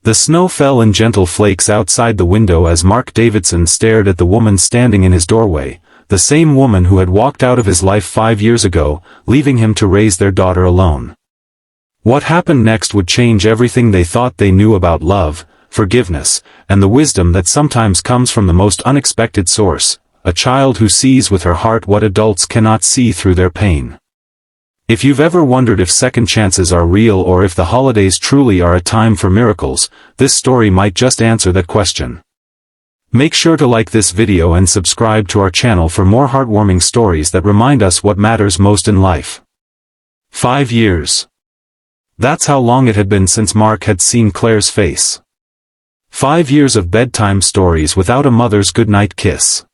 The snow fell in gentle flakes outside the window as Mark Davidson stared at the woman standing in his doorway, the same woman who had walked out of his life 5 years ago, leaving him to raise their daughter alone. What happened next would change everything they thought they knew about love, forgiveness, and the wisdom that sometimes comes from the most unexpected source, a child who sees with her heart what adults cannot see through their pain. If you've ever wondered if second chances are real or if the holidays truly are a time for miracles, this story might just answer that question. Make sure to like this video and subscribe to our channel for more heartwarming stories that remind us what matters most in life. 5 years. That's how long it had been since Mark had seen Claire's face. 5 years of bedtime stories without a mother's goodnight kiss.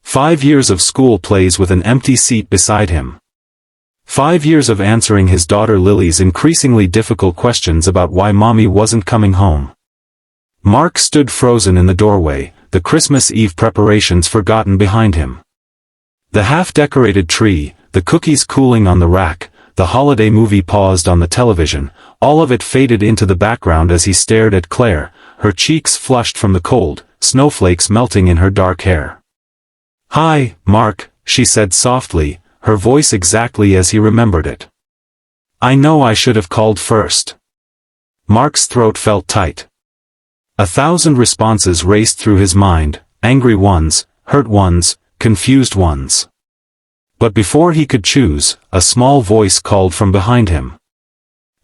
5 years of school plays with an empty seat beside him. 5 years of answering his daughter Lily's increasingly difficult questions about why mommy wasn't coming home. Mark stood frozen in the doorway, the Christmas Eve preparations forgotten behind him. The half-decorated tree, the cookies cooling on the rack, the holiday movie paused on the television, all of it faded into the background as he stared at Claire, her cheeks flushed from the cold, snowflakes melting in her dark hair. "Hi, Mark," she said softly, her voice exactly as he remembered it. "I know I should have called first." Mark's throat felt tight. 1,000 responses raced through his mind, angry ones, hurt ones, confused ones. But before he could choose, a small voice called from behind him.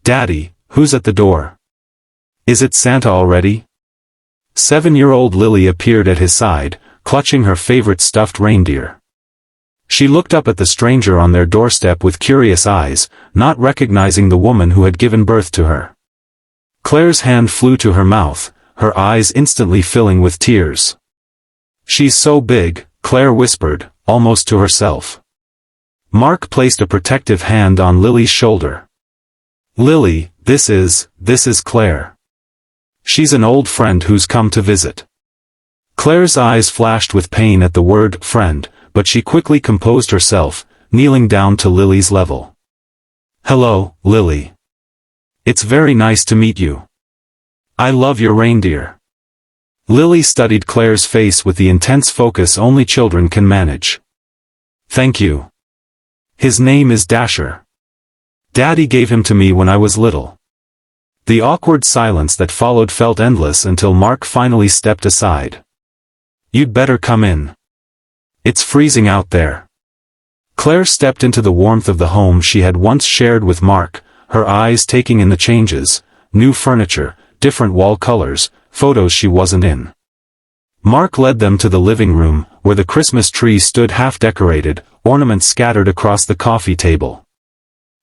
"Daddy, who's at the door? Is it Santa already?" 7-year-old Lily appeared at his side, clutching her favorite stuffed reindeer. She looked up at the stranger on their doorstep with curious eyes, not recognizing the woman who had given birth to her. Claire's hand flew to her mouth, her eyes instantly filling with tears. "She's so big," Claire whispered, almost to herself. Mark placed a protective hand on Lily's shoulder. "Lily, this is Claire. She's an old friend who's come to visit." Claire's eyes flashed with pain at the word friend, but she quickly composed herself, kneeling down to Lily's level. "Hello, Lily. It's very nice to meet you. I love your reindeer." Lily studied Claire's face with the intense focus only children can manage. "Thank you. His name is Dasher. Daddy gave him to me when I was little." The awkward silence that followed felt endless until Mark finally stepped aside. "You'd better come in. It's freezing out there." Claire stepped into the warmth of the home she had once shared with Mark, her eyes taking in the changes, new furniture, different wall colors, photos she wasn't in. Mark led them to the living room, where the Christmas tree stood half-decorated, ornaments scattered across the coffee table.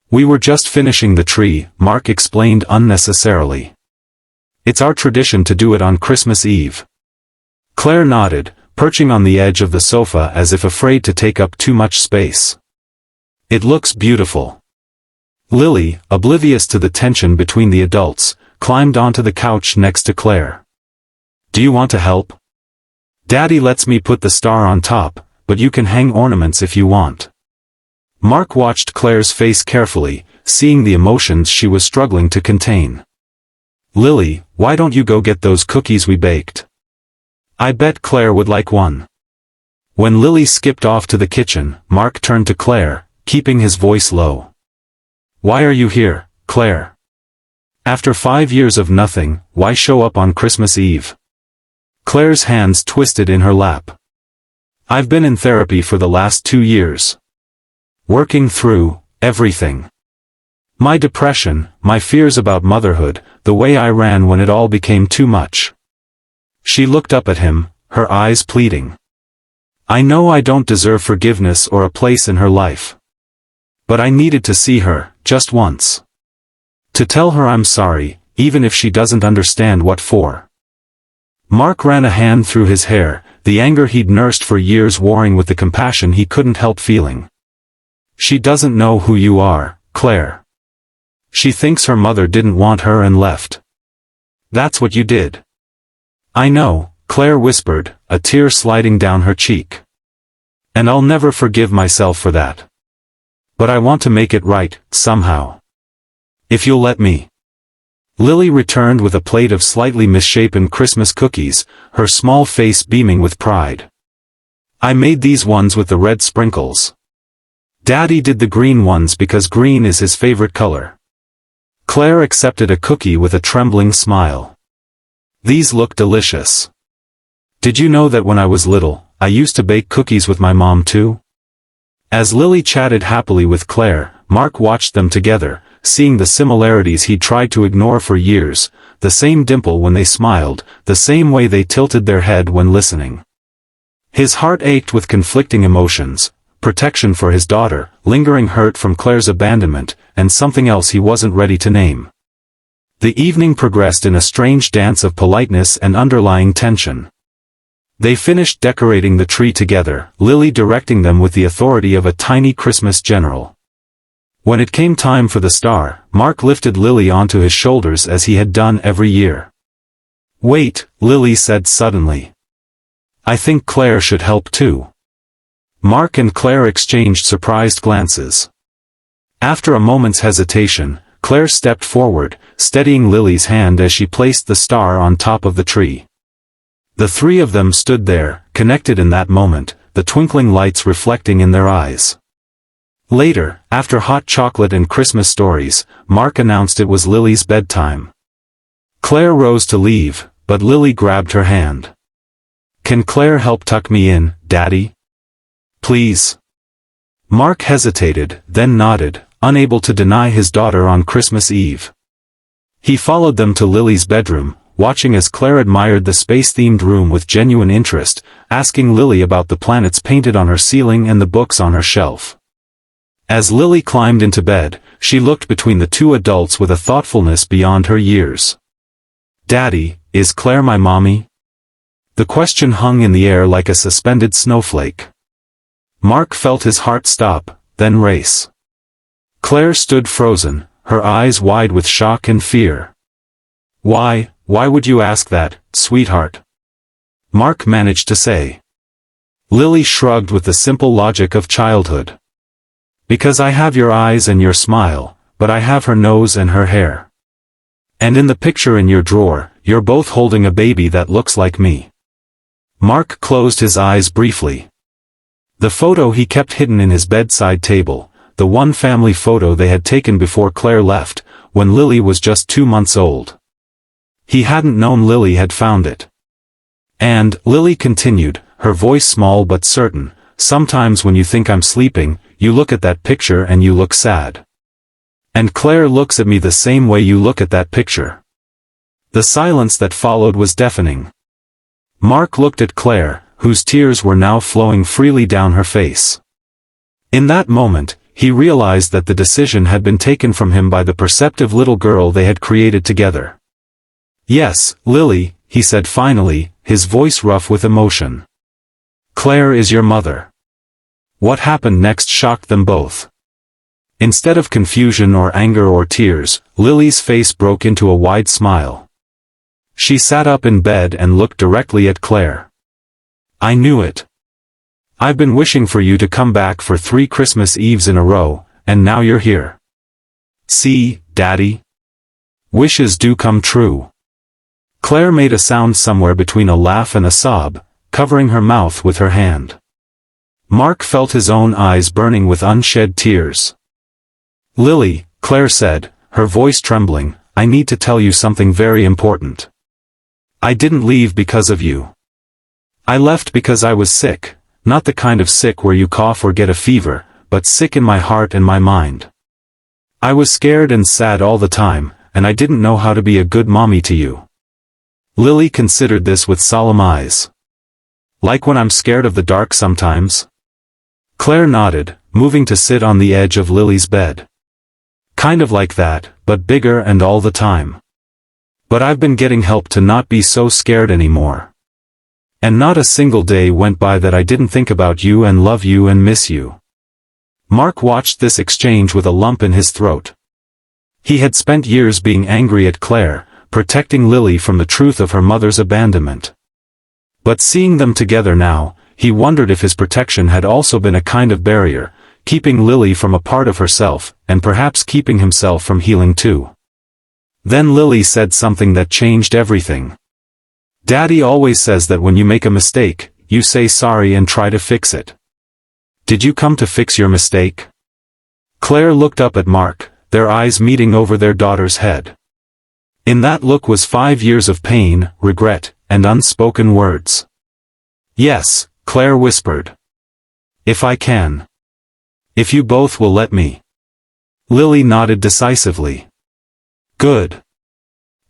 "We were just finishing the tree," Mark explained unnecessarily. "It's our tradition to do it on Christmas Eve." Claire nodded, perching on the edge of the sofa as if afraid to take up too much space. "It looks beautiful." Lily, oblivious to the tension between the adults, climbed onto the couch next to Claire. "Do you want to help? Daddy lets me put the star on top, but you can hang ornaments if you want." Mark watched Claire's face carefully, seeing the emotions she was struggling to contain. "Lily, why don't you go get those cookies we baked? I bet Claire would like one." When Lily skipped off to the kitchen, Mark turned to Claire, keeping his voice low. "Why are you here, Claire? After 5 years of nothing, why show up on Christmas Eve?" Claire's hands twisted in her lap. "I've been in therapy for the last 2 years. Working through everything. My depression, my fears about motherhood, the way I ran when it all became too much." She looked up at him, her eyes pleading. "I know I don't deserve forgiveness or a place in her life. But I needed to see her, just once. To tell her I'm sorry, even if she doesn't understand what for." Mark ran a hand through his hair, the anger he'd nursed for years warring with the compassion he couldn't help feeling. "She doesn't know who you are, Claire. She thinks her mother didn't want her and left. That's what you did." "I know," Claire whispered, a tear sliding down her cheek. "And I'll never forgive myself for that. But I want to make it right, somehow. If you'll let me." Lily returned with a plate of slightly misshapen Christmas cookies, her small face beaming with pride. I made these ones with the red sprinkles. Daddy did the green ones because green is his favorite color. Claire accepted a cookie with a trembling smile. These look delicious. Did you know that when I was little, I used to bake cookies with my mom too? As Lily chatted happily with Claire, Mark watched them together, seeing the similarities he'd tried to ignore for years, the same dimple when they smiled, the same way they tilted their head when listening. His heart ached with conflicting emotions, protection for his daughter, lingering hurt from Claire's abandonment, and something else he wasn't ready to name. The evening progressed in a strange dance of politeness and underlying tension. They finished decorating the tree together, Lily directing them with the authority of a tiny Christmas general. When it came time for the star, Mark lifted Lily onto his shoulders as he had done every year. Wait, Lily said suddenly. I think Claire should help too. Mark and Claire exchanged surprised glances. After a moment's hesitation, Claire stepped forward, steadying Lily's hand as she placed the star on top of the tree. The three of them stood there, connected in that moment, the twinkling lights reflecting in their eyes. Later, after hot chocolate and Christmas stories, Mark announced it was Lily's bedtime. Claire rose to leave, but Lily grabbed her hand. Can Claire help tuck me in, Daddy? Please. Mark hesitated, then nodded, unable to deny his daughter on Christmas Eve. He followed them to Lily's bedroom, watching as Claire admired the space-themed room with genuine interest, asking Lily about the planets painted on her ceiling and the books on her shelf. As Lily climbed into bed, she looked between the two adults with a thoughtfulness beyond her years. Daddy, is Claire my mommy? The question hung in the air like a suspended snowflake. Mark felt his heart stop, then race. Claire stood frozen, her eyes wide with shock and fear. Why would you ask that, sweetheart? Mark managed to say. Lily shrugged with the simple logic of childhood. Because I have your eyes and your smile, but I have her nose and her hair. And in the picture in your drawer, you're both holding a baby that looks like me. Mark closed his eyes briefly. The photo he kept hidden in his bedside table, the one family photo they had taken before Claire left, when Lily was just 2 months old. He hadn't known Lily had found it. And, Lily continued, her voice small but certain, sometimes when you think I'm sleeping, you look at that picture and you look sad. And Claire looks at me the same way you look at that picture. The silence that followed was deafening. Mark looked at Claire, whose tears were now flowing freely down her face. In that moment, he realized that the decision had been taken from him by the perceptive little girl they had created together. Yes, Lily, he said finally, his voice rough with emotion. Claire is your mother. What happened next shocked them both. Instead of confusion or anger or tears, Lily's face broke into a wide smile. She sat up in bed and looked directly at Claire. I knew it. I've been wishing for you to come back for 3 Christmas Eves in a row, and now you're here. See, Daddy? Wishes do come true. Claire made a sound somewhere between a laugh and a sob, covering her mouth with her hand. Mark felt his own eyes burning with unshed tears. Lily, Claire said, her voice trembling, I need to tell you something very important. I didn't leave because of you. I left because I was sick, not the kind of sick where you cough or get a fever, but sick in my heart and my mind. I was scared and sad all the time, and I didn't know how to be a good mommy to you. Lily considered this with solemn eyes. Like when I'm scared of the dark sometimes? Claire nodded, moving to sit on the edge of Lily's bed. Kind of like that, but bigger and all the time. But I've been getting help to not be so scared anymore. And not a single day went by that I didn't think about you and love you and miss you. Mark watched this exchange with a lump in his throat. He had spent years being angry at Claire, protecting Lily from the truth of her mother's abandonment. But seeing them together now, he wondered if his protection had also been a kind of barrier, keeping Lily from a part of herself, and perhaps keeping himself from healing too. Then Lily said something that changed everything. Daddy always says that when you make a mistake, you say sorry and try to fix it. Did you come to fix your mistake? Claire looked up at Mark, their eyes meeting over their daughter's head. In that look was 5 years of pain, regret, and unspoken words. Yes, Claire whispered. If I can. If you both will let me. Lily nodded decisively. Good.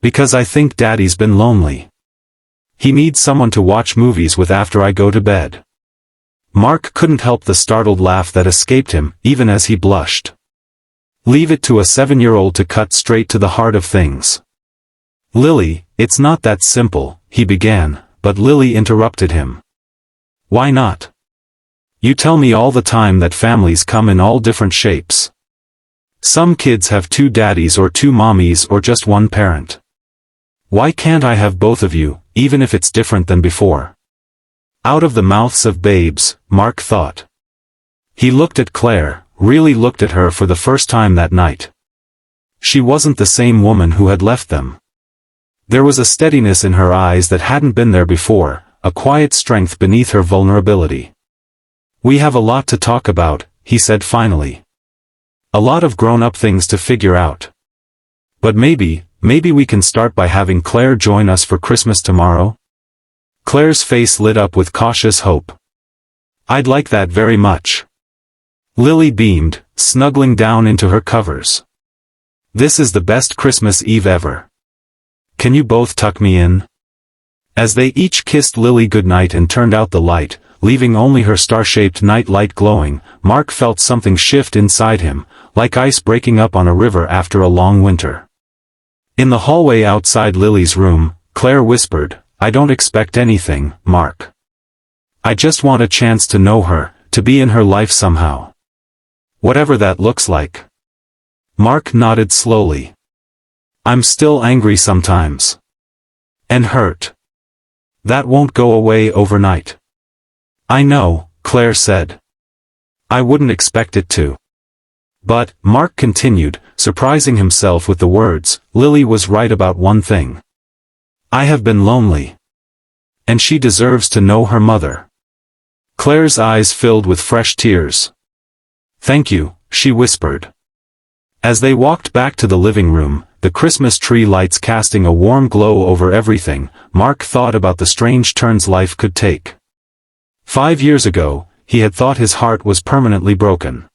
Because I think Daddy's been lonely. He needs someone to watch movies with after I go to bed. Mark couldn't help the startled laugh that escaped him, even as he blushed. Leave it to a 7-year-old to cut straight to the heart of things. Lily, it's not that simple, he began, but Lily interrupted him. Why not? You tell me all the time that families come in all different shapes. Some kids have 2 daddies or 2 mommies or just one parent. Why can't I have both of you, even if it's different than before? Out of the mouths of babes, Mark thought. He looked at Claire, really looked at her for the first time that night. She wasn't the same woman who had left them. There was a steadiness in her eyes that hadn't been there before, a quiet strength beneath her vulnerability. We have a lot to talk about, he said finally. A lot of grown-up things to figure out. But maybe we can start by having Claire join us for Christmas tomorrow? Claire's face lit up with cautious hope. I'd like that very much. Lily beamed, snuggling down into her covers. This is the best Christmas Eve ever. Can you both tuck me in? As they each kissed Lily goodnight and turned out the light, leaving only her star-shaped night light glowing, Mark felt something shift inside him, like ice breaking up on a river after a long winter. In the hallway outside Lily's room, Claire whispered, I don't expect anything, Mark. I just want a chance to know her, to be in her life somehow. Whatever that looks like. Mark nodded slowly. I'm still angry sometimes. And hurt. That won't go away overnight. I know, Claire said. I wouldn't expect it to. But, Mark continued, surprising himself with the words, Lily was right about one thing. I have been lonely. And she deserves to know her mother. Claire's eyes filled with fresh tears. Thank you, she whispered. As they walked back to the living room, the Christmas tree lights casting a warm glow over everything, Mark thought about the strange turns life could take. 5 years ago, he had thought his heart was permanently broken.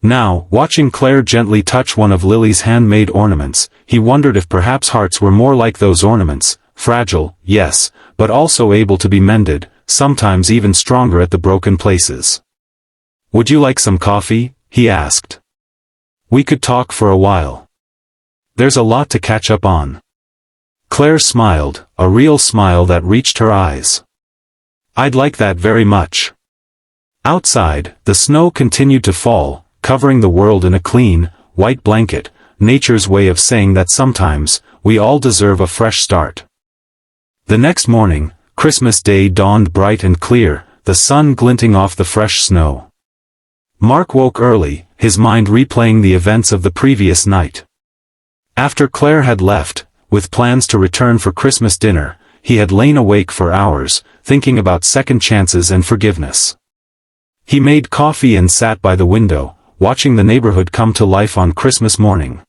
Now, watching Claire gently touch one of Lily's handmade ornaments, he wondered if perhaps hearts were more like those ornaments, fragile, yes, but also able to be mended, sometimes even stronger at the broken places. Would you like some coffee? He asked. We could talk for a while. There's a lot to catch up on. Claire smiled, a real smile that reached her eyes. I'd like that very much. Outside, the snow continued to fall, covering the world in a clean, white blanket, nature's way of saying that sometimes, we all deserve a fresh start. The next morning, Christmas Day dawned bright and clear, the sun glinting off the fresh snow. Mark woke early, his mind replaying the events of the previous night. After Claire had left, with plans to return for Christmas dinner, he had lain awake for hours, thinking about second chances and forgiveness. He made coffee and sat by the window, watching the neighborhood come to life on Christmas morning.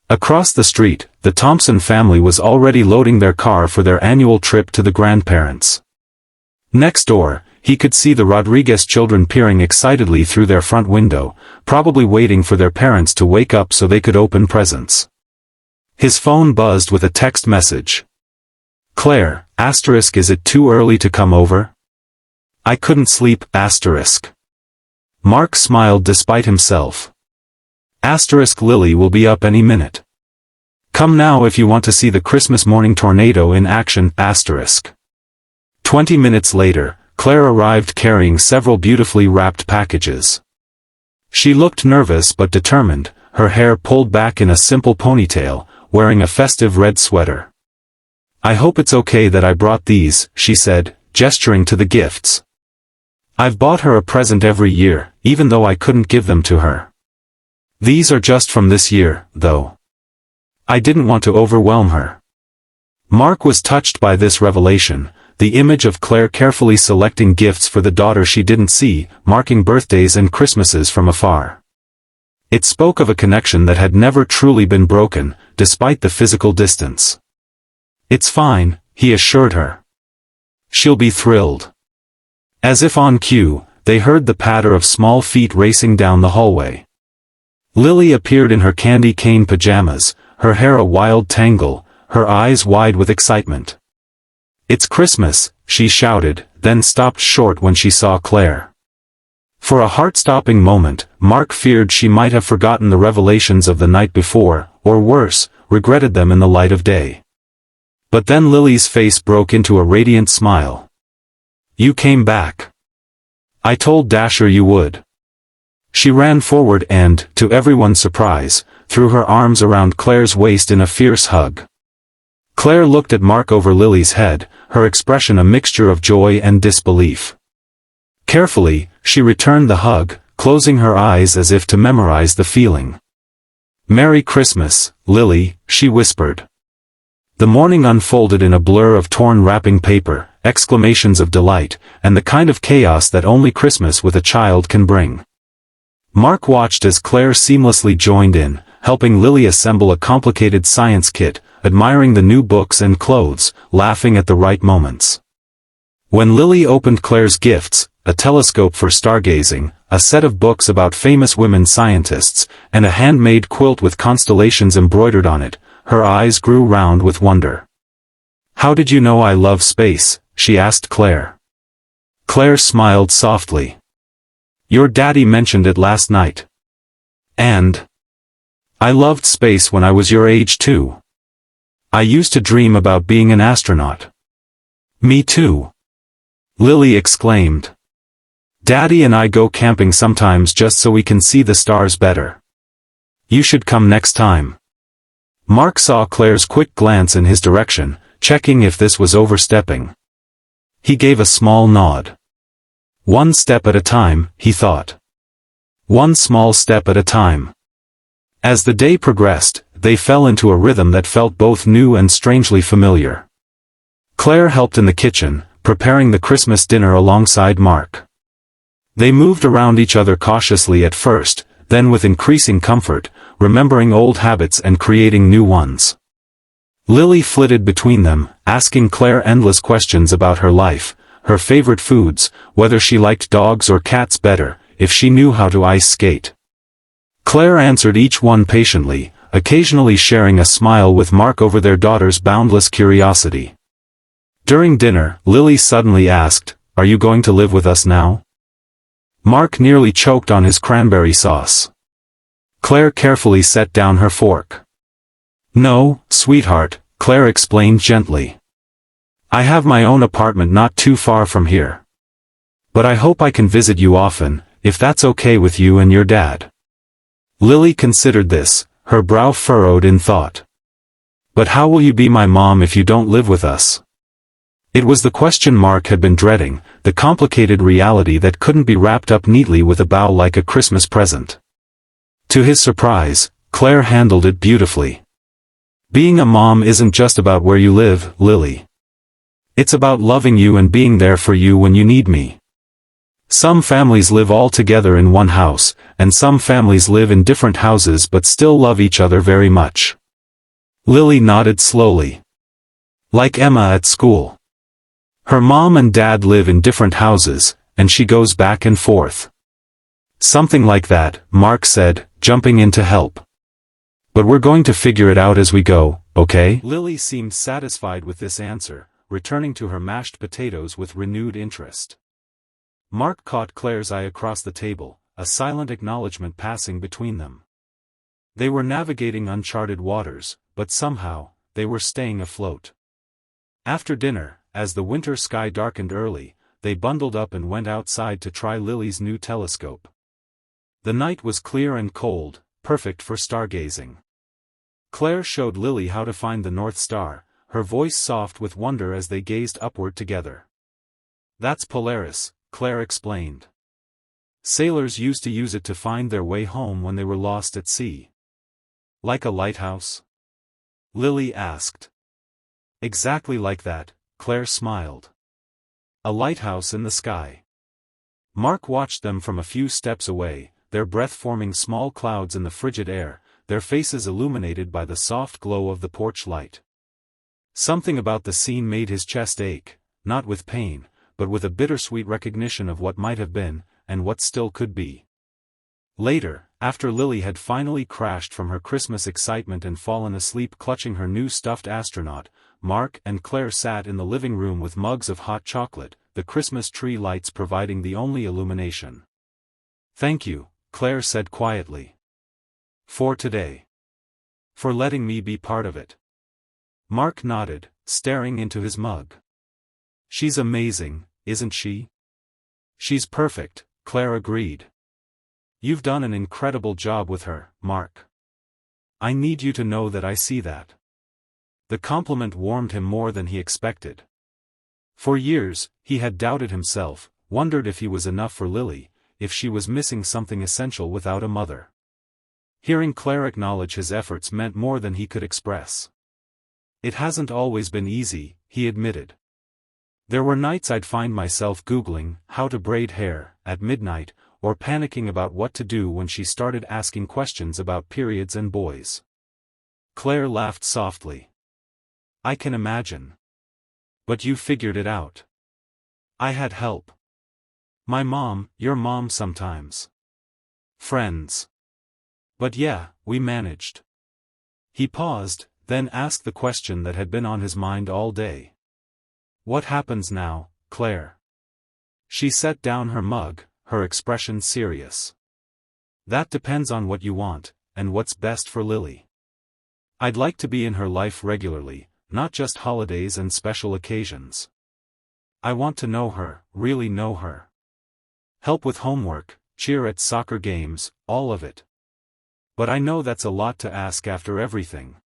Across the street, the Thompson family was already loading their car for their annual trip to the grandparents. Next door, he could see the Rodriguez children peering excitedly through their front window, probably waiting for their parents to wake up so they could open presents. His phone buzzed with a text message. Claire, asterisk, is it too early to come over? I couldn't sleep, asterisk. Mark smiled despite himself. Asterisk, Lily will be up any minute. Come now if you want to see the Christmas morning tornado in action, asterisk. 20 minutes later, Claire arrived carrying several beautifully wrapped packages. She looked nervous but determined, her hair pulled back in a simple ponytail, wearing a festive red sweater. I hope it's okay that I brought these, she said, gesturing to the gifts. I've bought her a present every year, even though I couldn't give them to her. These are just from this year, though. I didn't want to overwhelm her. Mark was touched by this revelation, the image of Claire carefully selecting gifts for the daughter she didn't see, marking birthdays and Christmases from afar. It spoke of a connection that had never truly been broken, despite the physical distance. It's fine, he assured her. She'll be thrilled. As if on cue, they heard the patter of small feet racing down the hallway. Lily appeared in her candy cane pajamas, her hair a wild tangle, her eyes wide with excitement. "It's Christmas," she shouted, then stopped short when she saw Claire. For a heart-stopping moment, Mark feared she might have forgotten the revelations of the night before, or worse, regretted them in the light of day. But then Lily's face broke into a radiant smile. "You came back. I told Dasher you would." She ran forward and, to everyone's surprise, threw her arms around Claire's waist in a fierce hug. Claire looked at Mark over Lily's head, her expression a mixture of joy and disbelief. Carefully, she returned the hug, closing her eyes as if to memorize the feeling. "Merry Christmas, Lily," she whispered. The morning unfolded in a blur of torn wrapping paper, exclamations of delight, and the kind of chaos that only Christmas with a child can bring. Mark watched as Claire seamlessly joined in, helping Lily assemble a complicated science kit, admiring the new books and clothes, laughing at the right moments. When Lily opened Claire's gifts, a telescope for stargazing, a set of books about famous women scientists, and a handmade quilt with constellations embroidered on it, her eyes grew round with wonder. "How did you know I love space?" she asked Claire. Claire smiled softly. "Your daddy mentioned it last night. And I loved space when I was your age too. I used to dream about being an astronaut." "Me too," Lily exclaimed. "Daddy and I go camping sometimes just so we can see the stars better. You should come next time." Mark saw Claire's quick glance in his direction, checking if this was overstepping. He gave a small nod. One step at a time, he thought. One small step at a time. As the day progressed, they fell into a rhythm that felt both new and strangely familiar. Claire helped in the kitchen, preparing the Christmas dinner alongside Mark. They moved around each other cautiously at first, then with increasing comfort, remembering old habits and creating new ones. Lily flitted between them, asking Claire endless questions about her life, her favorite foods, whether she liked dogs or cats better, if she knew how to ice skate. Claire answered each one patiently, occasionally sharing a smile with Mark over their daughter's boundless curiosity. During dinner, Lily suddenly asked, "Are you going to live with us now?" Mark nearly choked on his cranberry sauce. Claire carefully set down her fork. "No, sweetheart," Claire explained gently. "I have my own apartment not too far from here. But I hope I can visit you often, if that's okay with you and your dad." Lily considered this, her brow furrowed in thought. "But how will you be my mom if you don't live with us?" It was the question Mark had been dreading, the complicated reality that couldn't be wrapped up neatly with a bow like a Christmas present. To his surprise, Claire handled it beautifully. "Being a mom isn't just about where you live, Lily. It's about loving you and being there for you when you need me. Some families live all together in one house, and some families live in different houses but still love each other very much." Lily nodded slowly. "Like Emma at school. Her mom and dad live in different houses, and she goes back and forth." "Something like that," Mark said, jumping in to help. "But we're going to figure it out as we go, okay?" Lily seemed satisfied with this answer, returning to her mashed potatoes with renewed interest. Mark caught Claire's eye across the table, a silent acknowledgement passing between them. They were navigating uncharted waters, but somehow, they were staying afloat. After dinner, as the winter sky darkened early, they bundled up and went outside to try Lily's new telescope. The night was clear and cold, perfect for stargazing. Claire showed Lily how to find the North Star, her voice soft with wonder as they gazed upward together. "That's Polaris," Claire explained. "Sailors used to use it to find their way home when they were lost at sea." "Like a lighthouse?" Lily asked. Exactly like that, Claire smiled. A lighthouse in the sky. Mark watched them from a few steps away, their breath forming small clouds in the frigid air, their faces illuminated by the soft glow of the porch light. Something about the scene made his chest ache, not with pain, but with a bittersweet recognition of what might have been, and what still could be. Later, after Lily had finally crashed from her Christmas excitement and fallen asleep clutching her new stuffed astronaut, Mark and Claire sat in the living room with mugs of hot chocolate, the Christmas tree lights providing the only illumination. "Thank you," Claire said quietly. "For today. For letting me be part of it." Mark nodded, staring into his mug. "She's amazing, isn't she?" "She's perfect," Claire agreed. "You've done an incredible job with her, Mark. I need you to know that I see that." The compliment warmed him more than he expected. For years, he had doubted himself, wondered if he was enough for Lily, if she was missing something essential without a mother. Hearing Claire acknowledge his efforts meant more than he could express. "It hasn't always been easy," he admitted. "There were nights I'd find myself Googling how to braid hair at midnight, or panicking about what to do when she started asking questions about periods and boys." Claire laughed softly. "I can imagine. But you figured it out." "I had help. My mom, your mom sometimes. Friends. But yeah, we managed." He paused, then asked the question that had been on his mind all day. "What happens now, Claire?" She set down her mug, her expression serious. "That depends on what you want, and what's best for Lily. I'd like to be in her life regularly, not just holidays and special occasions. I want to know her, really know her. Help with homework, cheer at soccer games, all of it. But I know that's a lot to ask after everything."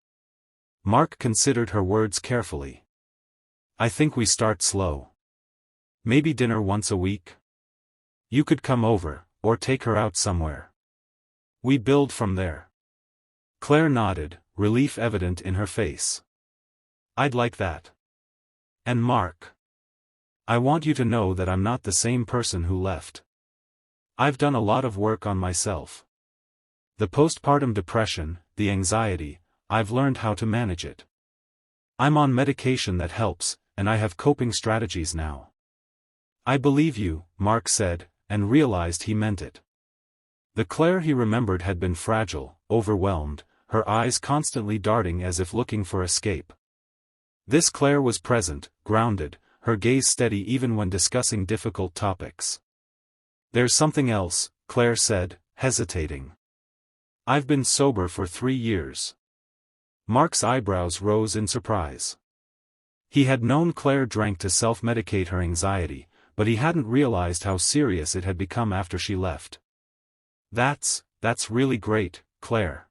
Mark considered her words carefully. "I think we start slow. Maybe dinner once a week? You could come over, or take her out somewhere. We build from there." Claire nodded, relief evident in her face. "I'd like that. And Mark, I want you to know that I'm not the same person who left. I've done a lot of work on myself. The postpartum depression, the anxiety, I've learned how to manage it. I'm on medication that helps, and I have coping strategies now." "I believe you," Mark said, and realized he meant it. The Claire he remembered had been fragile, overwhelmed, her eyes constantly darting as if looking for escape. This Claire was present, grounded, her gaze steady even when discussing difficult topics. "There's something else," Claire said, hesitating. "I've been sober for 3 years." Mark's eyebrows rose in surprise. He had known Claire drank to self-medicate her anxiety, but he hadn't realized how serious it had become after she left. That's really great, Claire.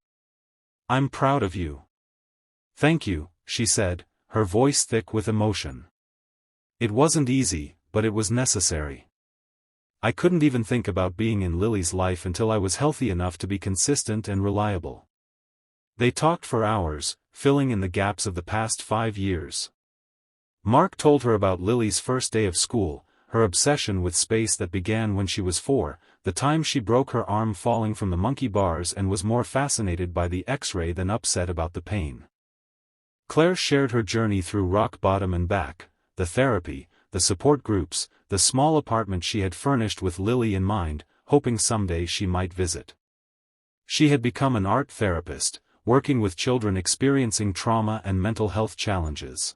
I'm proud of you." "Thank you," she said, her voice thick with emotion. "It wasn't easy, but it was necessary. I couldn't even think about being in Lily's life until I was healthy enough to be consistent and reliable." They talked for hours, filling in the gaps of the past 5 years. Mark told her about Lily's first day of school, her obsession with space that began when she was 4, the time she broke her arm falling from the monkey bars and was more fascinated by the X-ray than upset about the pain. Claire shared her journey through rock bottom and back, the therapy, the support groups, the small apartment she had furnished with Lily in mind, hoping someday she might visit. She had become an art therapist, working with children experiencing trauma and mental health challenges.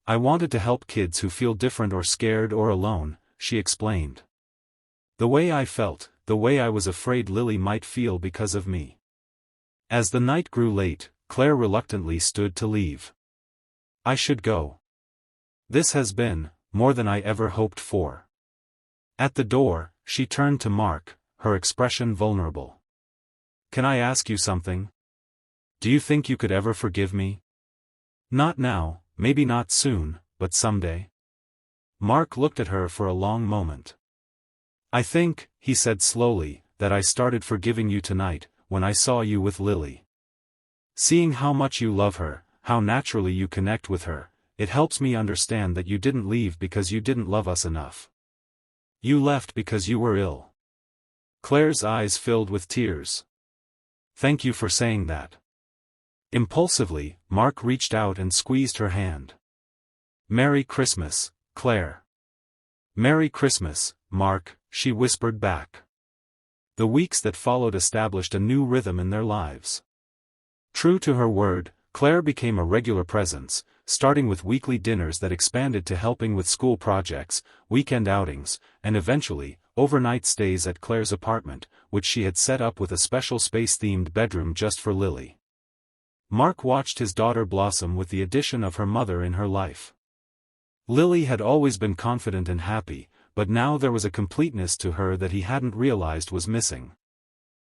"I wanted to help kids who feel different or scared or alone," she explained. "The way I felt, the way I was afraid Lily might feel because of me." As the night grew late, Claire reluctantly stood to leave. "I should go. This has been more than I ever hoped for." At the door, she turned to Mark, her expression vulnerable. "Can I ask you something? Do you think you could ever forgive me? Not now, maybe not soon, but someday?" Mark looked at her for a long moment. "I think," he said slowly, "that I started forgiving you tonight, when I saw you with Lily. Seeing how much you love her, how naturally you connect with her. It helps me understand that you didn't leave because you didn't love us enough. You left because you were ill." Claire's eyes filled with tears. "Thank you for saying that." Impulsively, Mark reached out and squeezed her hand. "Merry Christmas, Claire." "Merry Christmas, Mark," she whispered back. The weeks that followed established a new rhythm in their lives. True to her word, Claire became a regular presence, starting with weekly dinners that expanded to helping with school projects, weekend outings, and eventually, overnight stays at Claire's apartment, which she had set up with a special space-themed bedroom just for Lily. Mark watched his daughter blossom with the addition of her mother in her life. Lily had always been confident and happy, but now there was a completeness to her that he hadn't realized was missing.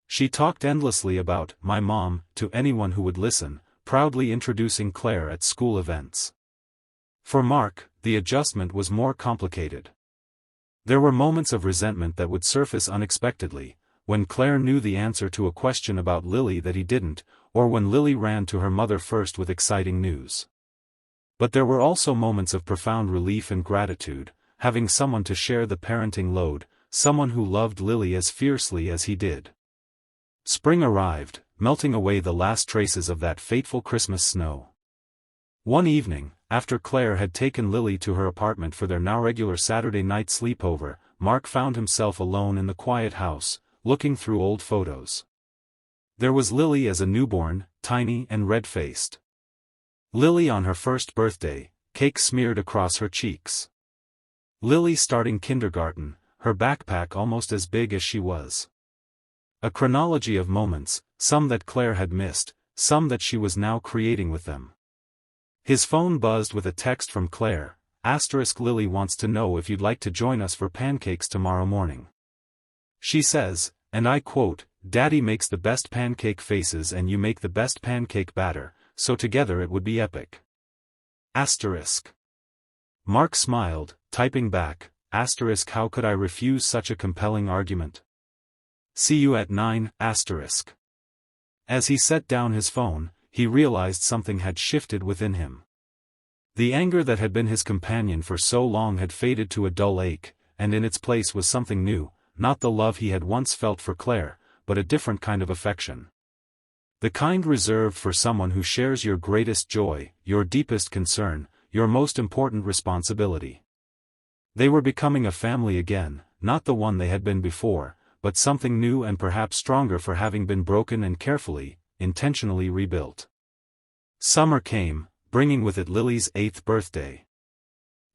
She talked endlessly about "my mom" to anyone who would listen, proudly introducing Claire at school events. For Mark, the adjustment was more complicated. There were moments of resentment that would surface unexpectedly, when Claire knew the answer to a question about Lily that he didn't, or when Lily ran to her mother first with exciting news. But there were also moments of profound relief and gratitude, having someone to share the parenting load, someone who loved Lily as fiercely as he did. Spring arrived, melting away the last traces of that fateful Christmas snow. One evening, after Claire had taken Lily to her apartment for their now regular Saturday night sleepover, Mark found himself alone in the quiet house, looking through old photos. There was Lily as a newborn, tiny and red-faced. Lily on her first birthday, cake smeared across her cheeks. Lily starting kindergarten, her backpack almost as big as she was. A chronology of moments, some that Claire had missed, some that she was now creating with them. His phone buzzed with a text from Claire, "Lily wants to know if you'd like to join us for pancakes tomorrow morning. She says, and I quote, 'Daddy makes the best pancake faces and you make the best pancake batter, so together it would be epic.'" Mark smiled, typing back, "How could I refuse such a compelling argument? See you at 9, As he set down his phone, he realized something had shifted within him. The anger that had been his companion for so long had faded to a dull ache, and in its place was something new, not the love he had once felt for Claire, but a different kind of affection. The kind reserved for someone who shares your greatest joy, your deepest concern, your most important responsibility. They were becoming a family again, not the one they had been before, but something new and perhaps stronger for having been broken and carefully, intentionally rebuilt. Summer came, bringing with it Lily's 8th birthday.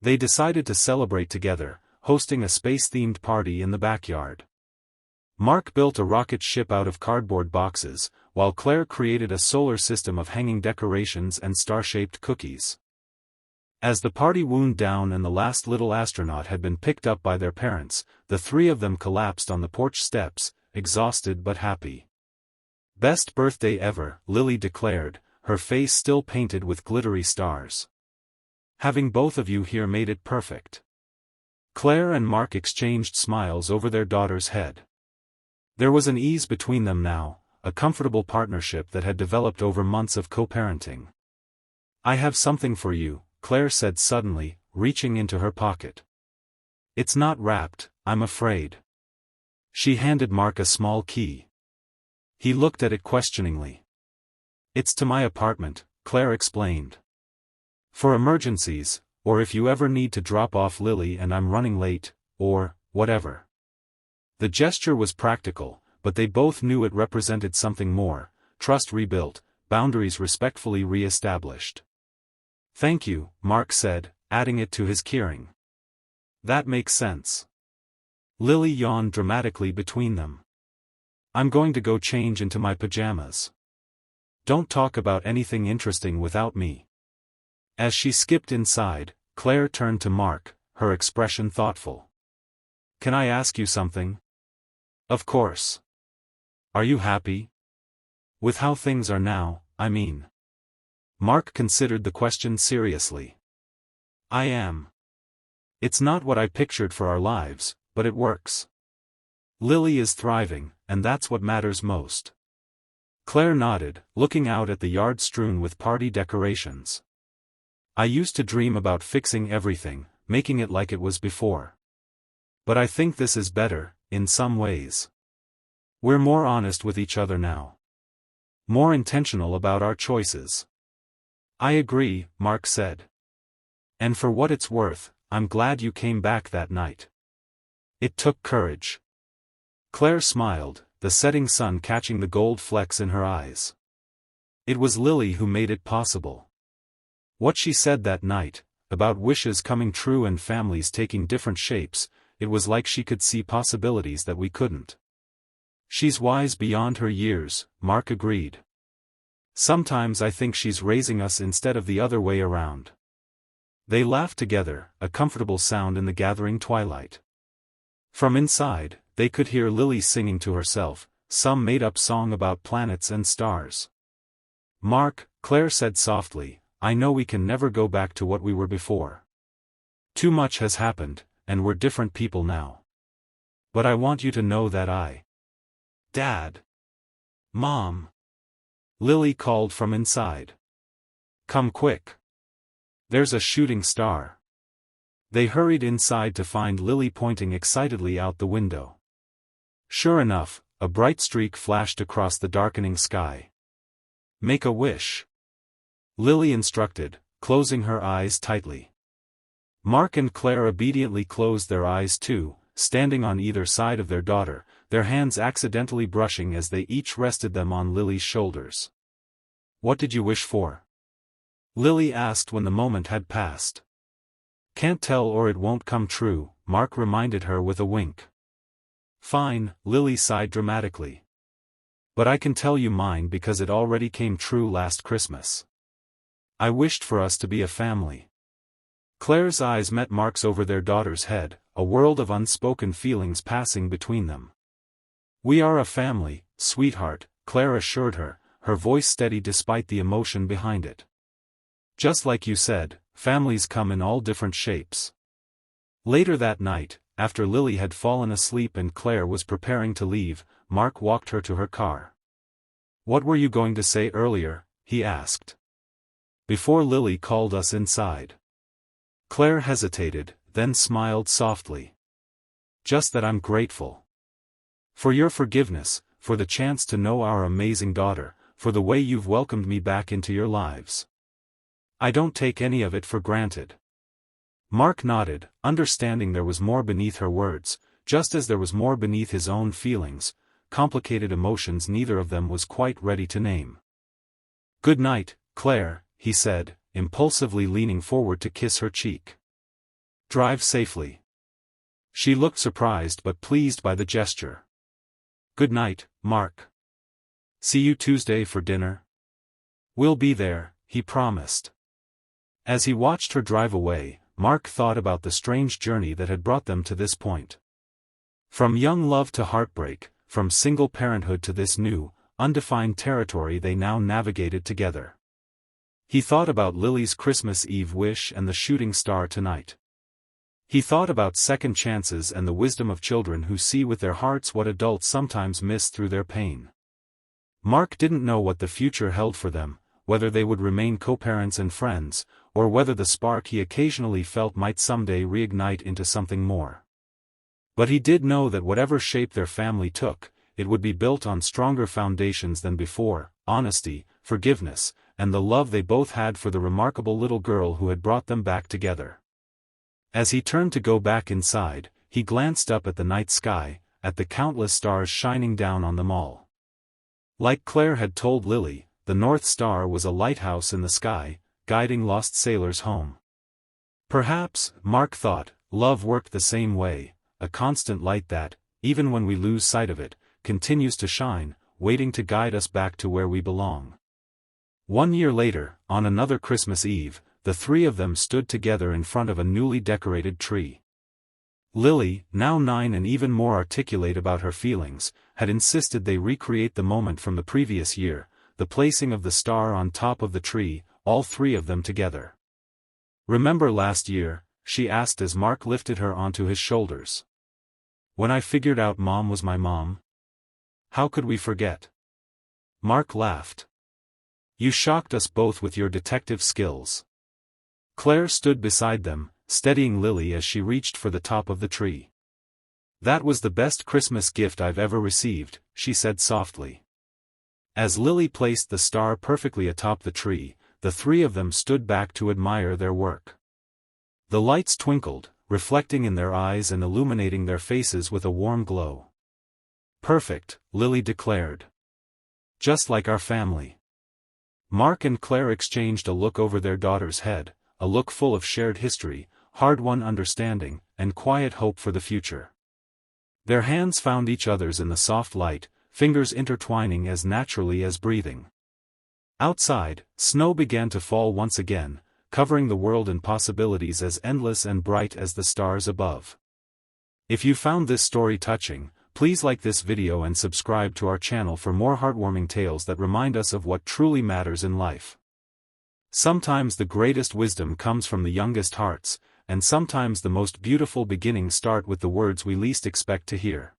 They decided to celebrate together, hosting a space-themed party in the backyard. Mark built a rocket ship out of cardboard boxes, while Claire created a solar system of hanging decorations and star-shaped cookies. As the party wound down and the last little astronaut had been picked up by their parents, the three of them collapsed on the porch steps, exhausted but happy. "Best birthday ever," Lily declared, her face still painted with glittery stars. "Having both of you here made it perfect." Claire and Mark exchanged smiles over their daughter's head. There was an ease between them now, a comfortable partnership that had developed over months of co-parenting. "I have something for you," Claire said suddenly, reaching into her pocket. "It's not wrapped, I'm afraid." She handed Mark a small key. He looked at it questioningly. "It's to my apartment," Claire explained. "For emergencies, or if you ever need to drop off Lily and I'm running late, or whatever." The gesture was practical, but they both knew it represented something more: trust rebuilt, boundaries respectfully re-established. "Thank you," Mark said, adding it to his keyring. "That makes sense." Lily yawned dramatically between them. "I'm going to go change into my pajamas. Don't talk about anything interesting without me." As she skipped inside, Claire turned to Mark, her expression thoughtful. "Can I ask you something?" "Of course." "Are you happy? With how things are now, I mean." Mark considered the question seriously. "I am. It's not what I pictured for our lives, but it works. Lily is thriving, and that's what matters most." Claire nodded, looking out at the yard strewn with party decorations. I used to dream about fixing everything, making it like it was before. But I think this is better, in some ways. We're more honest with each other now. More intentional about our choices. I agree, Mark said. And for what it's worth, I'm glad you came back that night. It took courage. Claire smiled, the setting sun catching the gold flecks in her eyes. It was Lily who made it possible. What she said that night, about wishes coming true and families taking different shapes, it was like she could see possibilities that we couldn't. She's wise beyond her years, Mark agreed. Sometimes I think she's raising us instead of the other way around. They laughed together, a comfortable sound in the gathering twilight. From inside, they could hear Lily singing to herself, some made-up song about planets and stars. Mark, Claire said softly, I know we can never go back to what we were before. Too much has happened, and we're different people now. But I want you to know that Dad. Mom. Lily called from inside. Come quick. There's a shooting star. They hurried inside to find Lily pointing excitedly out the window. Sure enough, a bright streak flashed across the darkening sky. Make a wish. Lily instructed, closing her eyes tightly. Mark and Claire obediently closed their eyes too, standing on either side of their daughter, their hands accidentally brushing as they each rested them on Lily's shoulders. What did you wish for? Lily asked when the moment had passed. Can't tell or it won't come true, Mark reminded her with a wink. Fine, Lily sighed dramatically. But I can tell you mine because it already came true last Christmas. I wished for us to be a family. Claire's eyes met Mark's over their daughter's head, a world of unspoken feelings passing between them. We are a family, sweetheart, Claire assured her, her voice steady despite the emotion behind it. Just like you said, families come in all different shapes. Later that night, after Lily had fallen asleep and Claire was preparing to leave, Mark walked her to her car. What were you going to say earlier? He asked. Before Lily called us inside. Claire hesitated, then smiled softly. Just that I'm grateful. For your forgiveness, for the chance to know our amazing daughter, for the way you've welcomed me back into your lives. I don't take any of it for granted. Mark nodded, understanding there was more beneath her words, just as there was more beneath his own feelings, complicated emotions neither of them was quite ready to name. Good night, Claire, he said, impulsively leaning forward to kiss her cheek. Drive safely. She looked surprised but pleased by the gesture. Good night, Mark. See you Tuesday for dinner? We'll be there, he promised. As he watched her drive away, Mark thought about the strange journey that had brought them to this point. From young love to heartbreak, from single parenthood to this new, undefined territory they now navigated together. He thought about Lily's Christmas Eve wish and the shooting star tonight. He thought about second chances and the wisdom of children who see with their hearts what adults sometimes miss through their pain. Mark didn't know what the future held for them, whether they would remain co-parents and friends, or whether the spark he occasionally felt might someday reignite into something more. But he did know that whatever shape their family took, it would be built on stronger foundations than before, honesty, forgiveness, and the love they both had for the remarkable little girl who had brought them back together. As he turned to go back inside, he glanced up at the night sky, at the countless stars shining down on them all. Like Claire had told Lily, the North Star was a lighthouse in the sky, guiding lost sailors home. Perhaps, Mark thought, love worked the same way, a constant light that, even when we lose sight of it, continues to shine, waiting to guide us back to where we belong. 1 year later, on another Christmas Eve, the three of them stood together in front of a newly decorated tree. Lily, now 9 and even more articulate about her feelings, had insisted they recreate the moment from the previous year, the placing of the star on top of the tree, all three of them together. Remember last year? She asked as Mark lifted her onto his shoulders. When I figured out Mom was my mom? How could we forget? Mark laughed. You shocked us both with your detective skills. Claire stood beside them, steadying Lily as she reached for the top of the tree. That was the best Christmas gift I've ever received, she said softly. As Lily placed the star perfectly atop the tree, the three of them stood back to admire their work. The lights twinkled, reflecting in their eyes and illuminating their faces with a warm glow. Perfect, Lily declared. Just like our family. Mark and Claire exchanged a look over their daughter's head, a look full of shared history, hard-won understanding, and quiet hope for the future. Their hands found each other's in the soft light, fingers intertwining as naturally as breathing. Outside, snow began to fall once again, covering the world in possibilities as endless and bright as the stars above. If you found this story touching, please like this video and subscribe to our channel for more heartwarming tales that remind us of what truly matters in life. Sometimes the greatest wisdom comes from the youngest hearts, and sometimes the most beautiful beginnings start with the words we least expect to hear.